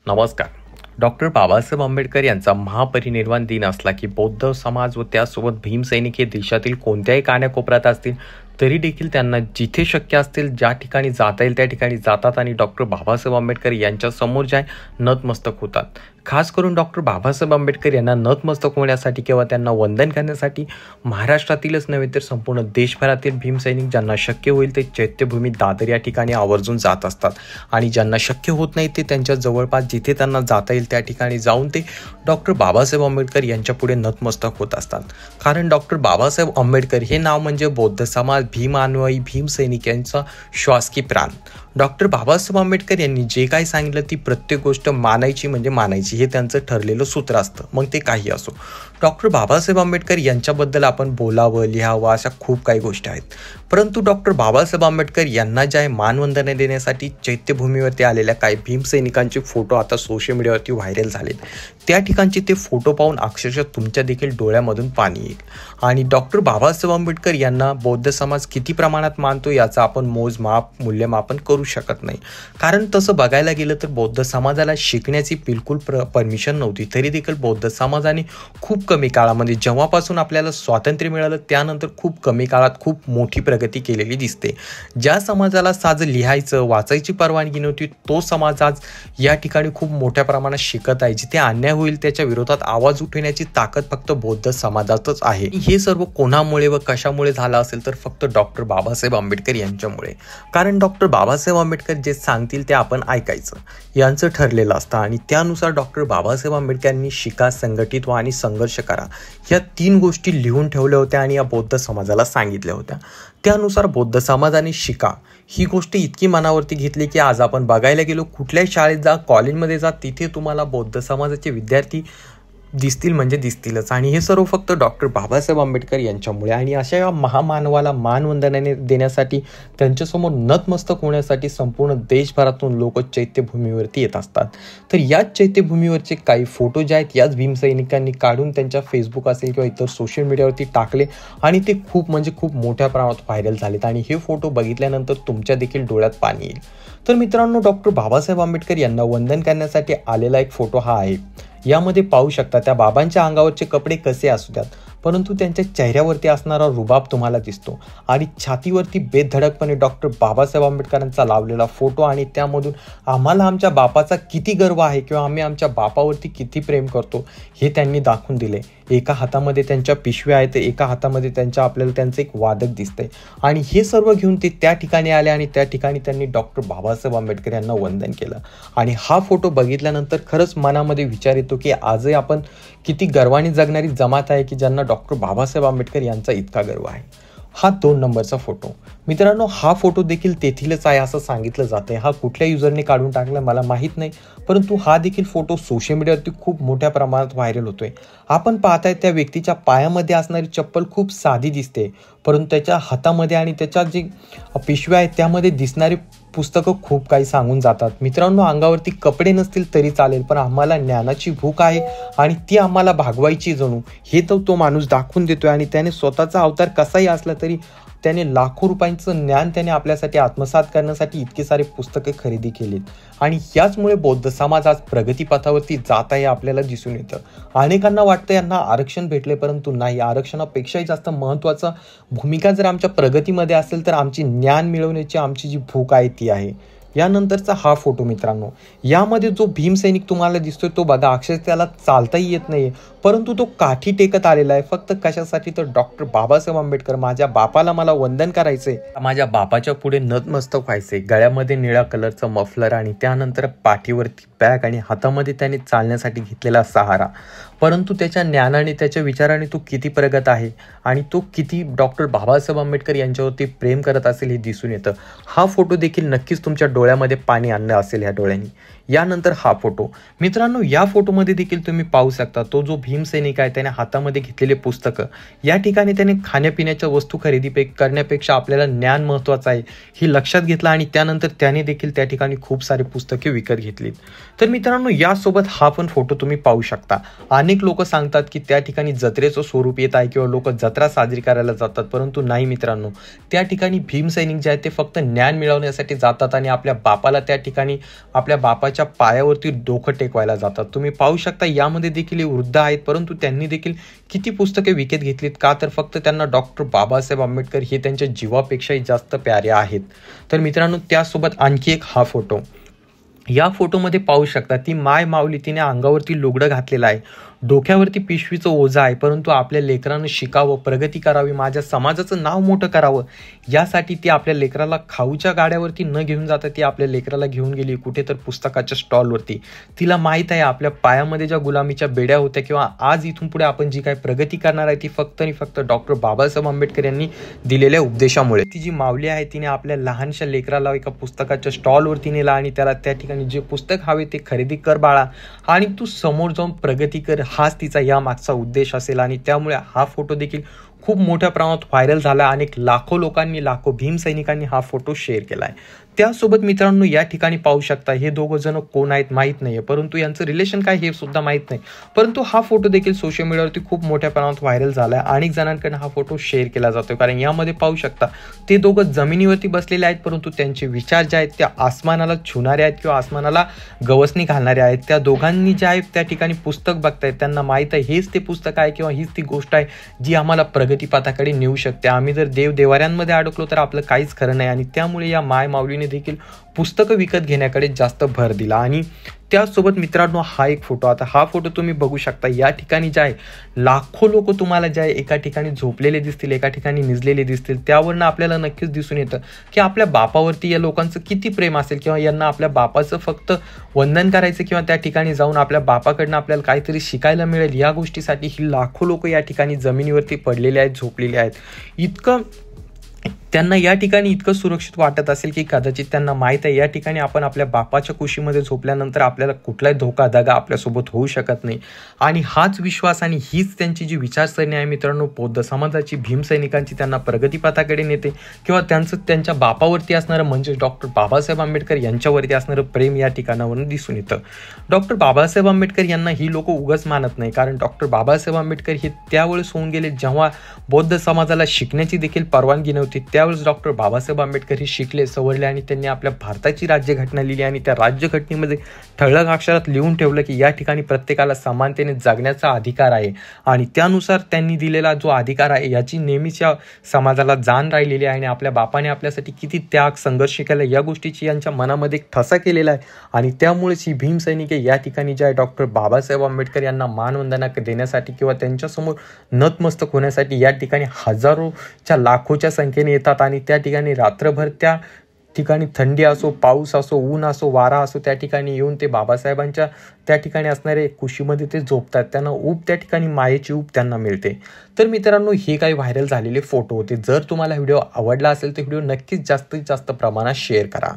नमस्कार. डॉक्टर बाबासाहेब आंबेडकर यांचा महापरिनिर्वाण दिन असला की बौद्ध समाज व त्यासोबत भीमसैनिक हे देशातील कोणत्याही कानाकोपऱ्यात असतील तरी देखील त्यांना जिथे शक्य असतील ज्या ठिकाणी जाता येईल त्या ठिकाणी जातात आणि डॉक्टर बाबासाहेब आंबेडकर यांच्या समोर जे आहे नतमस्तक होतात. खास करून डॉक्टर बाबासाहेब आंबेडकर यांना नतमस्तक होण्यासाठी किंवा त्यांना वंदन करण्यासाठी महाराष्ट्रातीलच नव्हे तर संपूर्ण देशभरातील भीमसैनिक ज्यांना शक्य होईल ते चैत्यभूमी दादर या ठिकाणी आवर्जून जात असतात आणि ज्यांना शक्य होत नाही ते त्यांच्या जवळपास जिथे त्यांना जाता येईल त्या ठिकाणी जाऊन ते डॉक्टर बाबासाहेब आंबेडकर यांच्या पुढे नतमस्तक होत असतात. कारण डॉक्टर बाबासाहेब आंबेडकर हे नाव म्हणजे बौद्ध समाज, भीमान्वयी, भीमसैनिक यांचा श्वास की प्राण. डॉक्टर बाबासाहेब आंबेडकर यांनी जे काही सांगितलं ती प्रत्येक गोष्ट मानायची म्हणजे मानायची हे त्यांचं ठरलेलं सूत्र असतं, मग ते काही असो. डॉक्टर बाबासाहेब आंबेडकर यांच्याबद्दल आपण बोलावं, लिहावं अशा खूप काही गोष्टी आहेत. परंतु डॉक्टर बाबासाहेब आंबेडकर यांना ज्या मानवंदना देण्यासाठी चैत्यभूमीवरती आलेल्या काही भीमसैनिकांचे फोटो आता सोशल मीडियावरती व्हायरल झालेत. त्या ठिकाणचे ते फोटो पाहून अक्षरशः तुमच्या देखील डोळ्यामधून पाणी येईल. आणि डॉक्टर बाबासाहेब आंबेडकर यांना बौद्ध समाज किती प्रमाणात मानतो याचा आपण मोजमाप मूल्यमापन करू शकत नाही. कारण तसं बघायला गेलं तर बौद्ध समाजाला शिकण्याची बिलकुल परमिशन नव्हती. तरी देखील बौद्ध समाजाने खूप कमी काळामध्ये जेव्हापासून आपल्याला स्वातंत्र्य मिळालं त्यानंतर खूप कमी काळात खूप मोठी प्रगती केलेली दिसते. ज्या समाजाला साधं लिहायचं वाचायची परवानगी नव्हती तो समाज आज या ठिकाणी खूप मोठ्या प्रमाणात शिकत आहे. जिथे अन्याय होईल त्याच्या विरोधात आवाज उठवण्याची ताकद फक्त बौद्ध समाजातच आहे. हे सर्व कोणामुळे व कशामुळे झालं असेल तर फक्त डॉक्टर बाबासाहेब आंबेडकर यांच्यामुळे. कारण डॉक्टर बाबासाहेब आंबेडकर जे सांगतील ते आपण ऐकायचं यांचं ठरलेलं असतं आणि त्यानुसार डॉक्टर बाबासाहेब आंबेडकरांनी शिका, संघटित व्हा आणि संघर्ष करा या 3 गोष्टी लिहून ठेवल्या होत्या आणि या बौद्ध समाजाला सांगितल्या होत्या. त्यानुसार बौद्ध समाजाने शिका ही गोष्ट इतकी मनावरती घेतली की आज आपण बघायला गेलो कुठल्याही शाळेत जा, कॉलेजमध्ये जा, तिथे तुम्हाला बौद्ध समाजाचे विद्यार्थी दिसतील म्हणजे दिसतीलच. आणि हे सर्व फक्त डॉक्टर बाबासाहेब आंबेडकर यांच्यामुळे. आणि अशा या महामानवाला मानवंदनाने देण्यासाठी त्यांच्यासमोर नतमस्तक होण्यासाठी संपूर्ण देशभरातून लोक चैत्यभूमीवरती येत असतात. तर याच चैत्यभूमीवरचे काही फोटो जे आहेत याच भीमसैनिकांनी काढून त्यांच्या फेसबुक असेल किंवा इतर सोशल मीडियावरती टाकले आणि ते खूप म्हणजे खूप मोठ्या प्रमाणात व्हायरल झालेत. आणि हे फोटो बघितल्यानंतर तुमच्या देखील डोळ्यात पाणी येईल. तर मित्रांनो, डॉक्टर बाबासाहेब आंबेडकर यांना वंदन करण्यासाठी आलेला एक फोटो हा आहे. यामध्ये पाहू शकता त्या बाबांच्या अंगावरचे कपडे कसे असू द्यात परंतु त्यांच्या चेहऱ्यावरती असणारा रुबाब तुम्हाला दिसतो आणि छातीवरती बेधडकपणे डॉक्टर बाबासाहेब आंबेडकरांचा लावलेला फोटो आणि त्यामधून आम्हाला आमच्या बापाचा किती गर्व आहे किंवा आम्ही आमच्या बापावरती किती प्रेम करतो हे त्यांनी दाखवून दिले. एका हातामध्ये त्यांच्या पिशव्या आहेत, एका हातामध्ये आपल्याला त्यांचं एक वादक दिसतंय आणि हे सर्व घेऊन ते त्या ठिकाणी आले आणि त्या ठिकाणी त्यांनी डॉक्टर बाबासाहेब आंबेडकर यांना वंदन केलं. आणि हा फोटो बघितल्यानंतर खरंच मनामध्ये विचार येतो की आजही आपण किती गर्वाने जगणारी जमात आहे की ज्यांना डॉक्टर बाबासाहेब आंबेडकर यांचा इतका गर्व आहे. हा 2 नंबरचा फोटो. मित्रांनो, हा फोटो देखील तेथीलच आहे असं सांगितलं जातंय. हा कुठल्या युजरने काढून टाकला मला माहीत नाही, परंतु हा देखील फोटो सोशल मीडियावरती खूप मोठ्या प्रमाणात व्हायरल होतोय. आपण पाहताय त्या व्यक्तीच्या पायामध्ये असणारी चप्पल खूप साधी दिसते, परंतु त्याच्या हातामध्ये आणि त्याच्या जी पिशव्या आहेत त्यामध्ये दिसणारी पुस्तकं खूप काही सांगून जातात. मित्रांनो, अंगावरती कपडे नसतील तरी चालेल, पण आम्हाला ज्ञानाची भूक आहे आणि ती आम्हाला भागवायची जणू हे तर तो माणूस दाखवून देतोय. आणि त्याने स्वतःचा अवतार कसाही असला तरी त्याने लाखो रुपयांचं ज्ञान त्याने आपल्यासाठी आत्मसात करण्यासाठी इतके सारे पुस्तके खरेदी केलीत. आणि याचमुळे बौद्ध समाज आज प्रगतीपथावरती जात आहे आपल्याला दिसून येतं. अनेकांना वाटतं यांना आरक्षण भेटले, परंतु नाही. आरक्षणापेक्षाही जास्त महत्त्वाचा भूमिका जर आमच्या प्रगतीमध्ये असेल तर आमची ज्ञान मिळवण्याची आमची जी भूक आहे ती आहे. यानंतरचा हा फोटो मित्रांनो, यामध्ये जो भीमसैनिक तुम्हाला दिसतोय तो बघा अक्षरशः त्याला चालताही येत नाहीये, परंतु तो काठी टेकत आलेला आहे. फक्त कशासाठी तर डॉक्टर बाबासाहेब आंबेडकर माझ्या बापाला मला वंदन करायचंय, माझ्या बापाच्या पुढे नतमस्तक व्हायचंय. गळ्यामध्ये निळ्या कलरचं मफलर आणि त्यानंतर पाठीवरती बॅग आणि हातामध्ये त्याने चालण्यासाठी घेतलेला सहारा. परंतु त्याच्या ज्ञानाने त्याच्या विचाराने तो किती प्रगत आहे आणि तो किती डॉक्टर बाबासाहेब आंबेडकर यांच्यावरती प्रेम करत असेल हे दिसून येतं. हा फोटो देखील नक्कीच तुमच्या डोळ्यामध्ये पाणी आणलं असेल ह्या डोळ्यांनी. यानंतर हा फोटो. मित्रांनो, या फोटोमध्ये देखील तुम्ही पाहू शकता तो जो भीमसैनिक आहे त्याने हातामध्ये घेतलेले पुस्तकं. या ठिकाणी त्याने खाण्यापिण्याच्या वस्तू खरेदी करण्यापेक्षा आपल्याला ज्ञान महत्त्वाचं आहे हे लक्षात घेतलं आणि त्यानंतर त्याने देखील त्या ठिकाणी खूप सारे पुस्तके विकत घेतलीत. तर मित्रांनो, यासोबत हा पण फोटो तुम्ही पाहू शकता. अनेक लोक सांगतात की त्या ठिकाणी जत्रेचं स्वरूप येत आहे किंवा लोक जत्रा साजरी करायला जातात, परंतु नाही मित्रांनो. त्या ठिकाणी भीमसैनिक जे आहेत ते फक्त ज्ञान मिळवण्यासाठी जातात आणि आपल्या बापाला त्या ठिकाणी आपल्या बापाच्या बाबाच्या पायावरती डोकं टेकवायला जातात. तुम्ही पाहू शकता यामध्ये देखील वृद्ध आहेत, परंतु त्यांनी देखील किती पुस्तके विकत घेतलीत का, तर फक्त त्यांना डॉक्टर बाबासाहेब आंबेडकर हे त्यांच्या जीवापेक्षाही जास्त प्यारे आहेत. तर मित्रांनो, त्यासोबत आणखी एक हा फोटो, या फोटोमध्ये पाहू शकता ती माय माऊली, तिने अंगावरती लुगडं घातलेलं आहे, डोक्यावरती पिशवीचं ओझं आहे, परंतु आपल्या लेकरानं शिकावं, प्रगती करावी, माझ्या समाजाचं नाव मोठं करावं, यासाठी ती आपल्या लेकराला खाऊच्या गाड्यावरती न घेऊन जाता ती आपल्या लेकराला घेऊन गेली कुठे तर पुस्तकाच्या स्टॉलवरती. तिला माहीत आहे आपल्या पायामध्ये ज्या गुलामीच्या बेड्या होत्या किंवा आज इथून पुढे आपण जी काही प्रगती करणार आहे ती फक्त आणि फक्त डॉक्टर बाबासाहेब आंबेडकर यांनी दिलेल्या उपदेशामुळे. ती जी माऊली आहे तिने आपल्या लहानशा लेकराला एका पुस्तकाच्या स्टॉलवरती नेला आणि त्याला त्या ठिकाणी जे पुस्तक हवे ते खरेदी कर बाळा आणि तू समोर जाऊन प्रगती कर, हाच तिचा या मागचा उद्देश असेल. आणि त्यामुळे हा फोटो देखील खूप मोठ्या प्रमाणात व्हायरल झाला. अनेक लाखो लोकांनी, लाखो भीम सैनिकांनी हा फोटो शेअर केलाय. त्यासोबत मित्रांनो, या ठिकाणी पाहू शकता हे दोघं जण कोण आहेत माहीत नाहीये, परंतु यांचं रिलेशन काय हे सुद्धा माहीत नाही, परंतु हा फोटो देखील सोशल मीडियावरती खूप मोठ्या प्रमाणात व्हायरल झालाय. अनेक जणांकडून हा फोटो शेअर केला जातोय, कारण यामध्ये पाहू शकता ते दोघं जमिनीवरती बसलेले आहेत, परंतु त्यांचे विचार जे आहेत त्या आसमानाला छुणारे आहेत किंवा आसमानाला गवसणी घालणारे आहेत. त्या दोघांनी जे आहे त्या ठिकाणी पुस्तक बघतायत, त्यांना माहीत आहे हेच ते पुस्तक आहे किंवा हीच ती गोष्ट आहे जी आम्हाला प्रगतीपथाकडे नेऊ शकते. आम्ही जर देवाऱ्यांमध्ये अडकलो तर आपलं काहीच खरं नाही. आणि त्यामुळे या माय माऊलीने देखील पुस्तकं विकत घेण्याकडे जास्त भर दिला. आणि त्यासोबत मित्रांनो, हा एक फोटो, आता हा फोटो तुम्ही बघू शकता. या ठिकाणी जे आहे लाखो लोक तुम्हाला जे आहे एका ठिकाणी झोपलेले दिसतील, एका ठिकाणी निजलेले दिसतील. त्यावरनं आपल्याला नक्कीच दिसून येतं की आपल्या बापावरती या लोकांचं किती प्रेम असेल किंवा यांना आपल्या बापाचं फक्त वंदन करायचं किंवा त्या ठिकाणी जाऊन आपल्या बापाकडनं आपल्याला काहीतरी शिकायला मिळेल या गोष्टीसाठी ही लाखो लोक या ठिकाणी जमिनीवरती पडलेले आहेत, झोपलेले आहेत. इतकं त्यांना या ठिकाणी इतकं सुरक्षित वाटत असेल की कदाचित त्यांना माहीत आहे या ठिकाणी आपण आपल्या बापाच्या कुशीमध्ये झोपल्यानंतर आपल्याला कुठलाही धोका दगा आपल्यासोबत होऊ शकत नाही. आणि हाच विश्वास आणि हीच त्यांची जी विचारसरणी आहे मित्रांनो, बौद्ध समाजाची, भीम सैनिकांची, त्यांना प्रगतीपथाकडे नेते किंवा त्यांचं त्यांच्या बापावरती असणारं म्हणजे डॉक्टर बाबासाहेब आंबेडकर यांच्यावरती असणारं प्रेम या ठिकाणावरून दिसून येतं. डॉक्टर बाबासाहेब आंबेडकर यांना ही लोक उगाच मानत नाही, कारण डॉक्टर बाबासाहेब आंबेडकर हे त्यावेळेस होऊन गेले जेव्हा बौद्ध समाजाला शिकण्याची देखील परवानगी नव्हती. त्यावेळेस डॉक्टर बाबासाहेब आंबेडकर हे शिकले, सवरले आणि त्यांनी आपल्या भारताची राज्यघटना लिहिली आणि त्या राज्यघटनेमध्ये ठळक अक्षरात लिहून ठेवलं की या ठिकाणी प्रत्येकाला समानतेने जगण्याचा अधिकार आहे. आणि त्यानुसार त्यांनी दिलेला जो अधिकार आहे याची नेहमीच या समाजाला जाण राहिलेली आहे. आणि आपल्या बापाने आपल्यासाठी किती त्याग, संघर्ष केला या गोष्टीची यांच्या मनामध्ये एक ठसा केलेला आहे. आणि त्यामुळेच ही भीम सैनिके या ठिकाणी जे आहे डॉक्टर बाबासाहेब आंबेडकर यांना मानवंदना देण्यासाठी किंवा त्यांच्यासमोर नतमस्तक होण्यासाठी या ठिकाणी हजारोच्या लाखोच्या संख्येने येतात. आणि त्या ठिकाणी रात्रभर त्या ठिकाणी थंडी असो, पाऊस असो, ऊन असो, वारा असो, त्या ठिकाणी येऊन ते बाबासाहेबांच्या त्या ठिकाणी असणारे कुशीमध्ये ते झोपतात. त्यांना ऊब त्या ठिकाणी मायेची ऊब त्यांना मिळते. तर मित्रांनो, हे काही व्हायरल झालेले फोटो होते. जर तुम्हाला व्हिडिओ आवडला असेल तर व्हिडिओ नक्कीच जास्तीत जास्त प्रमाणात शेअर करा.